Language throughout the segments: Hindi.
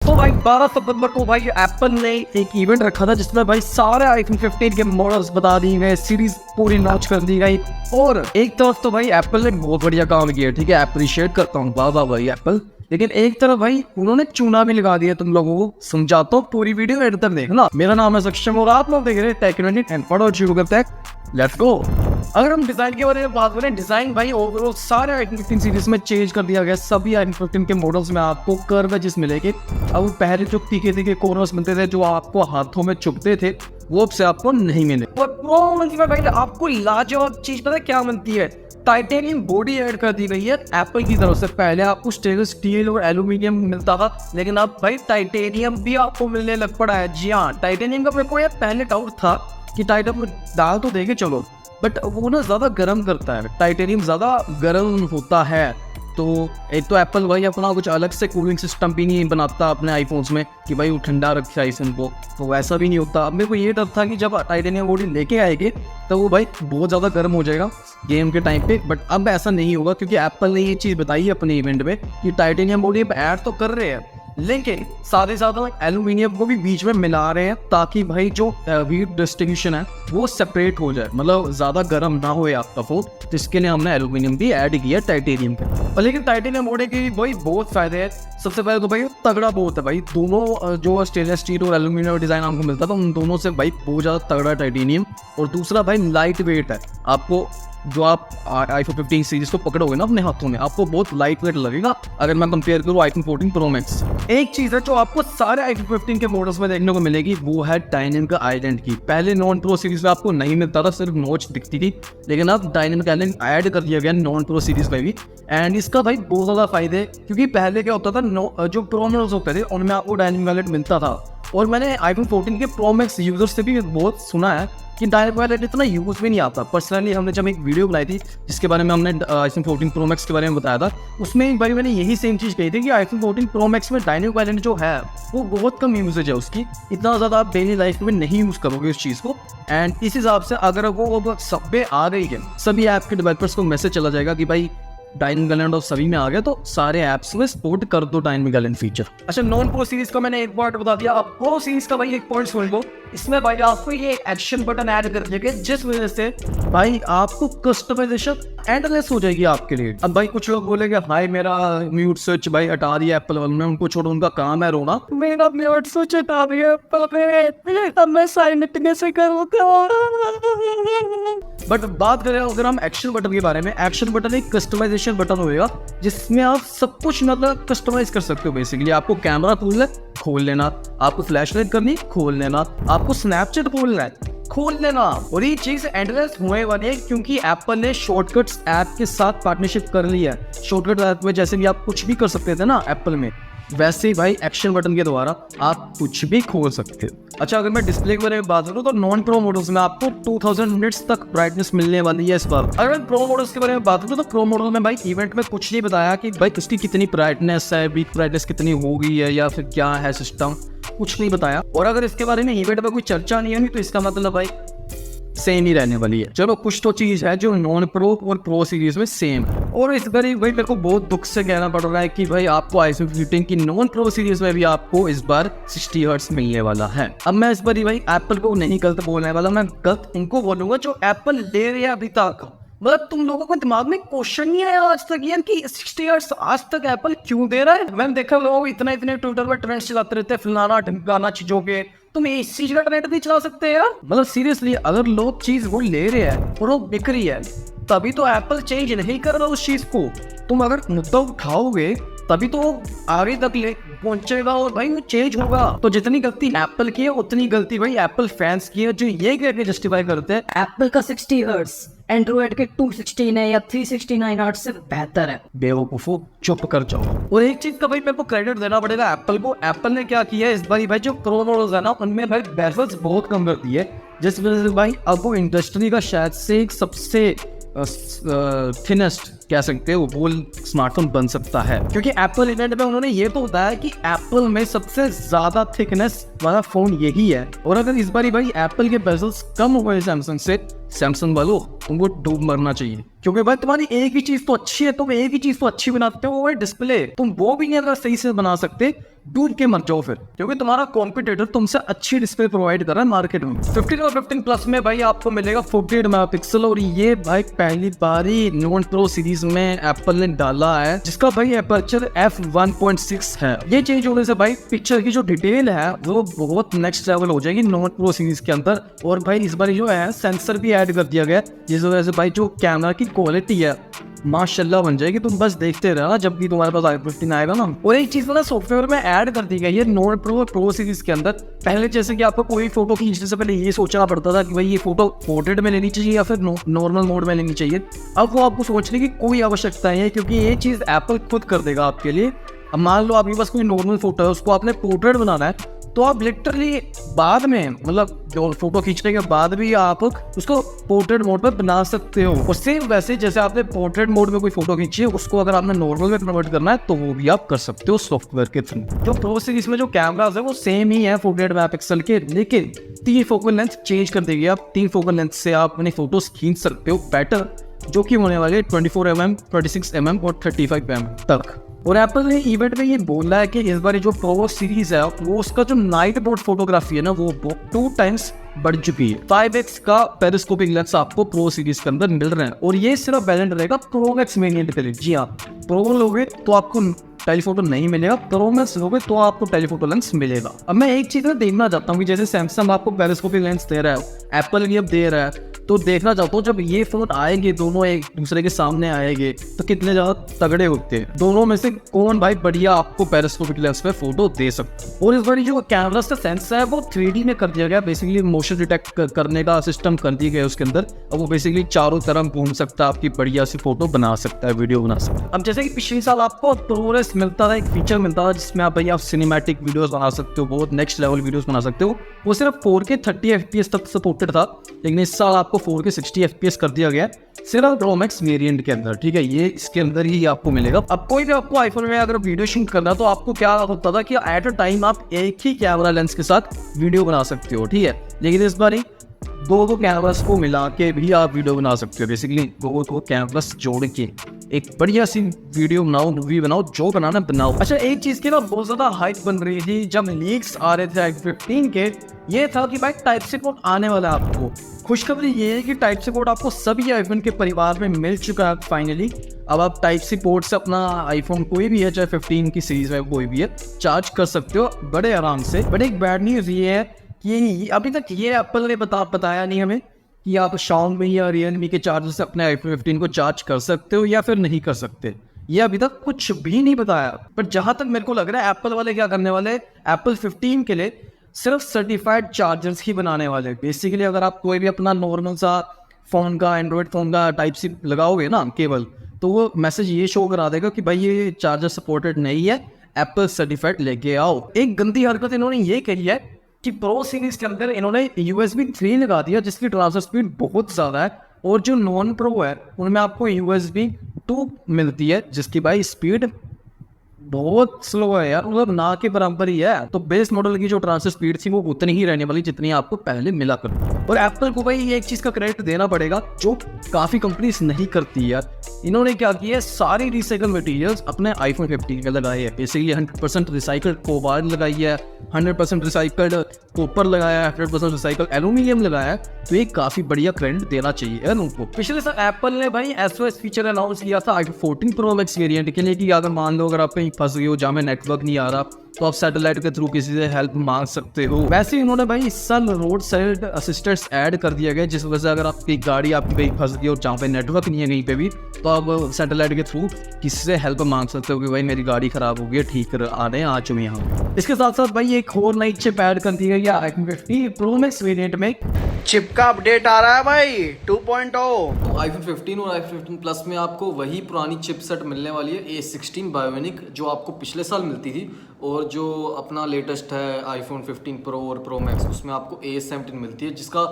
तो भाई 12 सितंबर को भाई एप्पल ने एक इवेंट रखा था जिसमें भाई सारे आईफोन 15 के मॉडल्स बता दिए गए, सीरीज पूरी लॉन्च कर दी गई। और एक तरफ तो भाई एप्पल ने बहुत बढ़िया काम किया, ठीक है, अप्रिशिएट करता हूँ, वाह वाह भाई एप्पल। लेकिन एक तरफ भाई उन्होंने चूना भी लगा दिया तुम लोगों को। समझाता हूँ, पूरी वीडियो एंड तक देखना। मेरा नाम है सक्षम और आप लोग देख रहे हैं tech and for tech. Let's go. अगर हम डिजाइन के बारे में बात करें, डिजाइन भाई ओवरऑल सारे आईफोन 15 सीरीज में चेंज कर दिया गया। सभी आईफोन 15 के मॉडल्स में आपको कर्व एजेस मिलेंगे। अब पहले जो तीखे तीखे कॉर्नर्स मिलते थे जो आपको हाथों में चुभते थे, वो अब से आपको नहीं मिले। और प्रो में भाई आपको लाजवाब चीज पता है क्या मिलती है? टाइटेनियम बॉडी ऐड कर दी गई है एप्पल की तरफ से। पहले आपको स्टेनलेस स्टील और एल्यूमिनियम मिलता था, लेकिन अब भाई टाइटेनियम भी आपको मिलने लग पड़ा है। जी हाँ, टाइटेनियम का मेरे को यार पहले डाउट था कि टाइटेनियम डाल तो देखे चलो, बट वो ना ज़्यादा गर्म करता है, टाइटेनियम ज़्यादा गर्म होता है। तो एक तो एप्पल भाई अपना कुछ अलग से कूलिंग सिस्टम भी नहीं बनाता अपने आईफोन्स में कि भाई वो ठंडा रखे आईफोन को, तो वैसा भी नहीं होता। अब मेरे को ये डर था कि जब टाइटेनियम बॉडी लेके आएंगे तो वो भाई बहुत ज़्यादा गर्म हो जाएगा गेम के टाइम पे, बट अब ऐसा नहीं होगा क्योंकि एप्पल ने ये चीज़ बताई है अपने इवेंट में कि टाइटेनियम बॉडी ऐड तो कर रहे हैं, लेकिन साथ ही साथ एल्यूमिनियम को भी बीच में मिला रहे हैं ताकि भाई जो हीट डिस्ट्रीब्यूशन है वो सेपरेट हो जाए, मतलब ज़्यादा गर्म ना हो आपका फोन। जिसके लिए हमने एल्यूमिनियम भी ऐड किया टाइटेनियम पे। लेकिन टाइटेनियम बॉडी के भाई बहुत फायदे हैं। सबसे पहले तो भाई तगड़ा बहुत है भाई, दोनों जो स्टेनलेस स्टील और एल्यूमिनियम डिजाइन आपको मिलता था उन दोनों से भाई बहुत ज़्यादा तगड़ा टाइटेनियम। और दूसरा भाई लाइट वेट है। आपको जो आप आईफोन 15 सीरीज को पकड़ोगे ना अपने हाथों में, आपको बहुत लाइट वेट लगेगा अगर मैं कंपेयर करूँ आईफोन 14 प्रो मैक्स। एक चीज़ है जो आपको सारे आईफोन 15 के मॉडल्स में देखने को मिलेगी, वो है डायनेमिक आइलैंड की। पहले नॉन प्रो सीरीज में आपको नहीं मिलता था, सिर्फ नॉच दिखती थी, लेकिन अब डायनेमिक आइलैंड ऐड कर दिया गया नॉन प्रो सीरीज में भी। एंड इसका भाई बहुत ज़्यादा फायदे, क्योंकि पहले क्या होता था जो प्रो मॉडल्स होते थे उनमें आपको डायनेमिक आइलैंड मिलता था। और मैंने आईफोन 14 के प्रो मैक्स यूजर्स से भी बहुत सुना है कि डायनेमिक आइलैंड इतना यूज़ भी नहीं आता। पर्सनली हमने जब एक वीडियो बनाई थी जिसके बारे में हमने आईफोन 14 प्रो मैक्स के बारे में बताया था, उसमें एक बार मैंने यही सेम चीज़ कही थी कि आईफोन 14 प्रो मैक्स में डायनेमिक आइलैंड जो है वो बहुत कम यूजेज है उसकी, इतना ज़्यादा आप डेली लाइफ में नहीं यूज़ करोगे उस चीज़ को। एंड इस हिसाब से अगर वो सब पे आ गई है, सभी ऐप के डेवलपर्स को मैसेज चला जाएगा कि भाई डायनेमिक आइलैंड और सभी में आ गया, तो सारे ऐप्स में सपोर्ट कर दो डायनेमिक आइलैंड फीचर। अच्छा, नॉन प्रो सीरीज का मैंने एक पॉइंट बता दिया, अब प्रो सीरीज का भाई एक पॉइंट सुन लो। इसमें भाई आपको ये एक्शन बटन ऐड कर देंगे जिस वजह से भाई आपको कस्टमाइजेशन एंडलेस हो जाएगी आपके लिए। अब भाई कुछ लोग बोलेंगे भाई मेरा म्यूट स्विच भाई हटा दिया एप्पल वालों ने, उनको छोड़ो, उनका काम है रोना। मेरा म्यूट स्विच हटा दिया एप्पल ने, अब मैं साइलेंट कैसे करूँगा। बट बात करें अगर हम एक्शन बटन के बारे में, एक्शन बटन एक कस्टमाइजेशन बटन होगा जिसमें आप सब कुछ मतलब कस्टमाइज कर सकते हो। बेसिकली आपको कैमरा खोल लेना, आपको फ्लैश लाइट करनी खोल लेना, आपको स्नैपचैट खोलना है खोल लेना। और ये चीज एंडलेस होने वाली है क्योंकि एप्पल ने शॉर्टकट्स ऐप के साथ पार्टनरशिप कर ली है। शॉर्टकट ऐप में जैसे भी आप कुछ भी कर सकते थे ना एप्पल में, वैसे ही भाई एक्शन बटन के द्वारा आप कुछ भी खोल सकते हो। अच्छा, अगर मैं डिस्प्ले के बारे में बात करूँ तो नॉन प्रो मॉडल्स में आपको 2000 निट्स तक ब्राइटनेस मिलने वाली है इस बार। अगर मैं प्रो मॉडल्स के बारे में बात करूँ तो प्रो मॉडल में भाई इवेंट में कुछ नहीं बताया कि भाई इसकी कितनी ब्राइटनेस है, बीट ब्राइटनेस कितनी हो गई है या फिर क्या है सिस्टम, कुछ नहीं बताया। और अगर इसके बारे में इवेंट में कोई चर्चा नहीं होगी तो इसका मतलब भाई सेम ही रहने वाली है। चलो, कुछ तो चीज है जो नॉन प्रो और प्रो सीरीज में सेम है। और इस बार भाई मेरे को बहुत दुख से कहना पड़ रहा है कि भाई आपको आईफोन 15 की नॉन प्रो सीरीज में भी आपको इस बार 60 हर्ट्ज मिलने वाला है। अब मैं इस बार भाई एप्पल को नहीं गलत बोलने वाला, मैं गलत उनको बोलूंगा जो एप्पल ले रहे हैं अभी तक। मतलब तुम लोगों को दिमाग में क्वेश्चन नहीं आया आज तक यार कि 60 हर्ट्ज आज तक एप्पल क्यों दे रहा है? मैंने देखा लोग इतने ट्विटर पर ट्रेंड्स चलाते रहते हैं फलाना ढमकाना चीजों के, तुम इस चीज का ट्रेंड नहीं चला सकते यार? मतलब सीरियसली अगर लोग चीज वो ले रहे हैं और वो बिक रही है तभी तो एप्पल चेंज नहीं कर रहा उस चीज को। तुम अगर मुद्दा उठाओगे तभी तो आगे तक ले पहुंचेगा और भाई वो चेंज होगा। तो जितनी गलती एप्पल की है उतनी गलती भाई एप्पल फैंस की है जो ये कहकर जस्टिफाई करते हैं एप्पल का 60 हर्ट्ज एंड्रॉइड के 216 है या 369 हर्ट्ज से बेहतर है। बेवकूफो, चुप कर जाओ। और एक चीज का भाई मेरे को क्रेडिट देना पड़ेगा एप्पल को। एप्पल ने क्या किया है इस बार भाई जो प्रो मॉडल्स है ना उनमें भाई बेजल्स बहुत कम कर दी है, जिस वजह से भाई अब वो इंडस्ट्री का शायद से एक सबसे थिनेस्ट कह सकते हैं वो स्मार्टफोन बन सकता है। क्योंकि एप्पल इवेंट में उन्होंने ये तो बताया कि एप्पल में सबसे ज्यादा थिकनेस वाला फोन यही है। और अगर इस बार भाई एप्पल के बेजल्स कम हुए सैमसंग से, सैमसंग वालों तुमको डूब मरना चाहिए। क्योंकि भाई तुम्हारी एक ही चीज तो अच्छी है, तुम एक ही चीज तो अच्छी बनाते हो, वो है डिस्प्ले। तुम वो भी नहीं अगर सही से बना सकते, डूब के मर जाओ फिर, क्योंकि तुम्हारा कॉम्पिटिटर तुमसे अच्छी डिस्प्ले प्रोवाइड कर रहा है मार्केट में। 15 और 15 प्लस में भाई आपको मिलेगा 48 मेगापिक्सल, और ये भाई पहली बार ही नोट प्रो सीरीज में एप्पल ने डाला है, जिसका भाई एपर्चर f1.6 है। ये चेंज होने से भाई पिक्चर की जो डिटेल है वो बहुत नेक्स्ट लेवल हो जाएगी नोट प्रो सीरीज के अंदर। और भाई इस बार जो है सेंसर भी ऐड कर दिया गया, जिस वजह से भाई जो कैमरा की क्वालिटी है माशाल्लाह बन जाएगी। तुम बस देखते रहना जब भी तुम्हारे पास iPhone 15 आएगा ना। और एक चीज ना सॉफ्टवेयर में ऐड कर दी गई है नोट प्रो सीरीज के अंदर। पहले जैसे कि आपको कोई फोटो खींचने से पहले ये सोचना पड़ता था कि भाई ये फोटो पोर्ट्रेट में लेनी चाहिए या फिर नॉर्मल मोड में लेनी चाहिए। अब वो आपको सोचने की कोई आवश्यकता नहीं है, क्योंकि ये चीज एप्पल खुद कर देगा आपके लिए। अब मान लो आपके पास कोई नॉर्मल फोटो है, उसको आपने पोर्ट्रेट बनाना है, तो आप लिटरली बाद में मतलब जो फोटो खींचने के बाद भी आप उसको पोर्ट्रेट मोड पे बना सकते हो। और सेम वैसे जैसे आपने पोर्ट्रेट मोड में कोई फोटो खींची है, उसको अगर आपने नॉर्मल में कन्वर्ट करना है तो वो भी आप कर सकते हो सॉफ्टवेयर के थ्रू। जो प्रो सीरीज में जो कैमरास है वो सेम ही है 48 मेगापिक्सल के, लेकिन 3 फोकल लेंथ चेंज कर देगी। आप 3 फोकल लेंथ से आप अपनी फोटोज खींच सकते हो बेटर, जो कि होने वाले 24mm, 26mm और 35mm तक। और एप्पल ने इवेंट में ये बोला है कि इस बार जो प्रो सीरीज है वो उसका जो नाइट मोड फोटोग्राफी है ना वो 2 टाइम्स बढ़ चुकी है। 5x का पेरिस्कोपिक लेंस आपको प्रो सीरीज के अंदर मिल रहा है, और ये सिर्फ वैलिड रहेगा प्रो मैक्स वेरिएंट के लिए। जी हाँ, प्रो लोगे तो आपको टेलीफोटो नहीं मिलेगा, प्रो मैक्स लोगे तो आपको टेलीफोटो लेंस मिलेगा। अब मैं एक चीज देखना चाहता हूँ कि जैसे सैमसंग आपको पेरिस्कोपिक लेंस दे रहा है, एप्पल भी अब दे रहा है, तो देखना चाहता हूँ जब ये फोन आएंगे दोनों एक दूसरे के सामने आएंगे तो कितने ज्यादा तगड़े होते हैं, दोनों में से कौन भाई बढ़िया आपको पेरिस्कोपिक लेंस पे फोटो दे सकता है। और इस बार जो कैमरा का सेंसर है वो 3D में कर दिया गया, बेसिकली मोशन डिटेक्ट करने का सिस्टम कर दिया गया उसके अंदर। अब वो बेसिकली चारों तरफ घूम सकता है, आपकी बढ़िया सी फोटो बना सकता है, वीडियो बना सकता है। अब जैसे कि पिछले साल आपको प्रोरेस मिलता था, एक फीचर मिलता था जिसमें आप भाई आप सिनेमैटिक वीडियोस बना सकते हो, बहुत नेक्स्ट लेवल वीडियोस बना सकते हो। वो सिर्फ 4K 30 FPS तक सपोर्टेड था, लेकिन इस साल आपको 4K 60 FPS कर दिया गया सिर्फ प्रो मैक्स वेरिएंट के अंदर। ठीक है, ये इसके अंदर ही आपको मिलेगा। अब कोई भी आपको आईफोन में अगर वीडियो शूट करना तो आपको क्या होता था कि एट अ टाइम आप एक ही कैमरा लेंस के साथ वीडियो बना सकते हो। ठीक है, लेकिन इस बार दो कैमरास को मिला के भी आप वीडियो बना सकते हो। बेसिकली दो कैमरास जोड़ के एक बढ़िया सी वीडियो बनाओ, मूवी बनाओ, जो बनाना बनाओ। अच्छा, एक चीज की ना बहुत ज्यादा हाइप बन रही थी जब लीक्स आ रहे थे iPhone 15 के, ये था कि भाई टाइप सी पोर्ट आने वाला है आपको। खुशखबरी ये है कि टाइप सी पोर्ट आपको सभी आईफोन के परिवार में मिल चुका है फाइनली। अब आप टाइप सी पोर्ट से अपना आईफोन कोई भी है, चाहे 15 की सीरीज में कोई भी है, चार्ज कर सकते हो बड़े आराम से। बट एक बैड न्यूज ये है कि अभी तक ये एप्पल ने बताया नहीं हमें कि आप Xiaomi या Realme के चार्जर से अपने iPhone 15 को चार्ज कर सकते हो या फिर नहीं कर सकते। ये अभी तक कुछ भी नहीं बताया। पर जहां तक मेरे को लग रहा है एप्पल वाले क्या करने वाले, एप्पल 15 के लिए सिर्फ सर्टिफाइड चार्जर्स ही बनाने वाले। बेसिकली अगर आप कोई भी अपना नॉर्मल सा फोन का, एंड्रॉयड फोन का टाइप सी लगाओगे ना केबल, तो वो मैसेज ये शो करा देगा कि भाई ये चार्जर सपोर्टेड नहीं है, एप्पल सर्टिफाइड लेके आओ। एक गंदी हरकत इन्होंने ये कही है कि प्रो सीरीज के अंदर इन्होंने USB 3 लगा दिया, जिसकी ट्रांसफर स्पीड बहुत ज़्यादा है, और जो नॉन प्रो है उनमें आपको USB 2 मिलती है, जिसकी भाई स्पीड बहुत स्लो है यार, मतलब ना के बराबर ही है। तो बेस मॉडल की जो ट्रांसफर स्पीड थी वो उतनी ही रहने वाली जितनी आपको पहले मिला कर। और एप्पल को भाई ये एक चीज़ का क्रेडिट देना पड़ेगा जो काफ़ी कंपनीज नहीं करती यार। इन्होंने क्या किया है, सारी रिसाइकल मटेरियल्स अपने iPhone 15 में लगाए हैं। बेसिकली 100% रिसाइकल्ड कोबाल्ट लगाई है, 100% रिसाइकल्ड कॉपर लगाया है, 100% रिसाइकल्ड एल्यूमिनियम लगाया है। तो ये काफ़ी बढ़िया क्रेडिट देना चाहिए यार उनको। पिछले साल एप्पल ने भाई SOS फीचर अनाउंस किया था iPhone 14 Pro Max वेरिएंट के लिए कि अगर मान लो अगर आप कहीं फंस गए हो जहाँ में नेटवर्क नहीं आ रहा, तो आप सैटेलाइट के थ्रू किसी से हेल्प मांग सकते हो। वैसे ही उन्होंने भाई इस साल रोड साइड असिस्टेंट्स ऐड कर दिया गया, जिस वजह से अगर आपकी गाड़ी आपकी कहीं फंस गई और जहाँ पे नेटवर्क नहीं है कहीं पे भी, तो आप सैटेलाइट के थ्रू किसी से हेल्प मांग सकते हो कि भाई मेरी गाड़ी खराब हो गई है, ठीक आने आ चुके यहाँ। इसके साथ साथ भाई एक और नई चिप ऐड कर दी गई है iPhone 15 Pro Max वेरिएंट में। चिप का अपडेट आ रहा है भाई 2.0। तो iPhone 15 और iPhone 15 प्लस में आपको वही पुरानी चिपसेट मिलने वाली है A16 बायोनिक, जो आपको पिछले साल मिलती थी। और जो अपना लेटेस्ट है iPhone 15 Pro और Pro Max, उसमें आपको A17 मिलती है, जिसका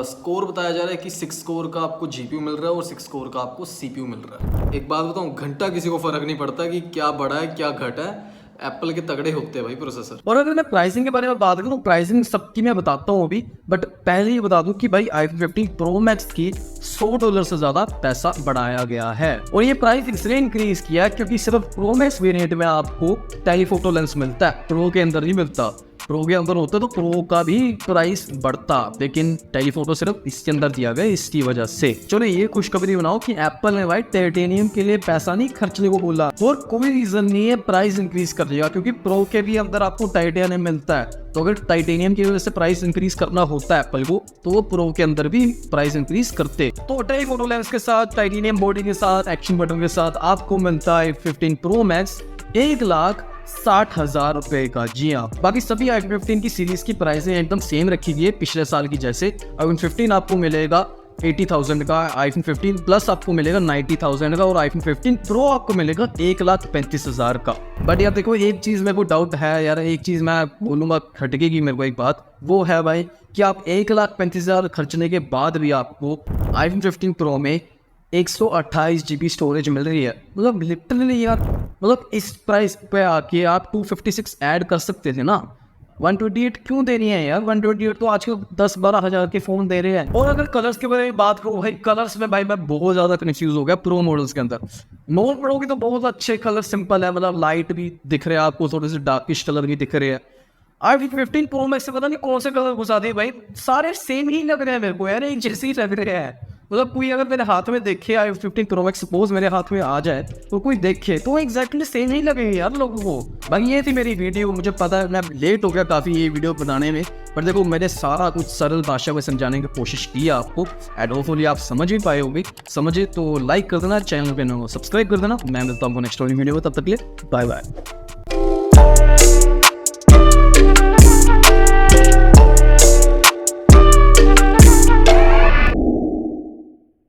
स्कोर बताया जा रहा है कि 6 कोर का आपको GPU मिल रहा है और 6 कोर का आपको CPU मिल रहा है। एक बात बताऊँ, घंटा किसी को फ़र्क नहीं पड़ता कि क्या बढ़ा है क्या घटा है, एप्पल के तगड़े होते हैं भाई प्रोसेसर। और अगर मैं प्राइसिंग के बारे में बात करूँ, प्राइसिंग सबकी मैं बताता हूँ अभी, बट पहले ये बता दूं कि भाई iPhone 15 Pro Max की $100 से ज्यादा पैसा बढ़ाया गया है। और ये प्राइस इसलिए इंक्रीज किया क्योंकि सिर्फ Pro Max वेरिएंट में आपको टेलीफोटो लेंस मिलता है, प्रो के अंदर नहीं मिलता। प्रो के अंदर होता तो प्रो का भी प्राइस बढ़ता, लेकिन टेलीफोटो सिर्फ इसके अंदर दिया गया, इसकी वजह से। चलो ये खुशखबरी बनाओ कि एप्पल ने भाई टाइटेनियम के लिए पैसा नहीं खर्चने को बोला, और कोई रीजन नहीं है प्राइस इंक्रीज कर दिया, क्योंकि प्रो के भी अंदर आपको टाइटेनियम मिलता है। तो अगर टाइटेनियम की वजह से प्राइस इंक्रीज करना होता है एप्पल को, तो वो प्रो के अंदर भी प्राइस इंक्रीज करते। तो टेलीफोटो लेंस के साथ, टाइटेनियम बॉडी के साथ, एक्शन बटन के साथ आपको मिलता है 15 Pro Max 1,60,000 रुपए का। जी हाँ, बाकी सभी iPhone 15 की सीरीज की प्राइसें एकदम सेम रखी गई है पिछले साल की जैसे। iPhone 15 आपको मिलेगा 80,000 का, iPhone 15 प्लस आपको मिलेगा 90,000 का, और iPhone 15 Pro आपको मिलेगा 1,35,000 का। बट यार देखो, एक चीज़ मेरे को डाउट है यार, एक चीज़ मैं बोलूँगा खटकेगी मेरे को एक बात, वो है भाई कि आप 1,35,000 खर्चने के बाद भी आपको iPhone 15 Pro में 128 GB स्टोरेज मिल रही है। मतलब लिटरली यार, मतलब इस प्राइस पे आके आप 256 ऐड कर सकते थे ना, 128 क्यों दे रही है यार? 128 तो आजकल 10-12 हज़ार के फ़ोन दे रहे हैं। और अगर कलर्स के बारे में बात करूँ भाई, कलर्स में भाई मैं बहुत ज़्यादा कन्फ्यूज़ हो गया प्रो मॉडल्स के अंदर। नॉन प्रो के तो बहुत अच्छे कलर, सिंपल है, मतलब लाइट भी दिख रहे हैं आपको, थोड़े से डार्किश कलर भी दिख रहे हैं। iPhone 15 Pro Max से पता नहीं कौन से कलर घुसा दिए भाई, सारे सेम ही लग रहे हैं मेरे को यार, एक जैसे ही लग रहे हैं। मतलब कोई अगर मेरे हाथ में देखे iPhone 15 Pro Max, सपोज मेरे हाथ में आ जाए तो कोई देखे तो एग्जैक्टली सेम ही लगेगा यार लोगों को। भाई ये थी मेरी वीडियो, मुझे पता है मैं लेट हो गया काफ़ी ये वीडियो बनाने में, पर देखो मैंने सारा कुछ सरल भाषा में समझाने की कोशिश की आपको, एंड होपफुली आप समझ भी पाए होंगे। समझे तो लाइक कर देना, चैनल पे सब्सक्राइब कर देना। मैं मिलता हूँ नेक्स्ट वीडियो में, तब तक के लिए बाय बाय।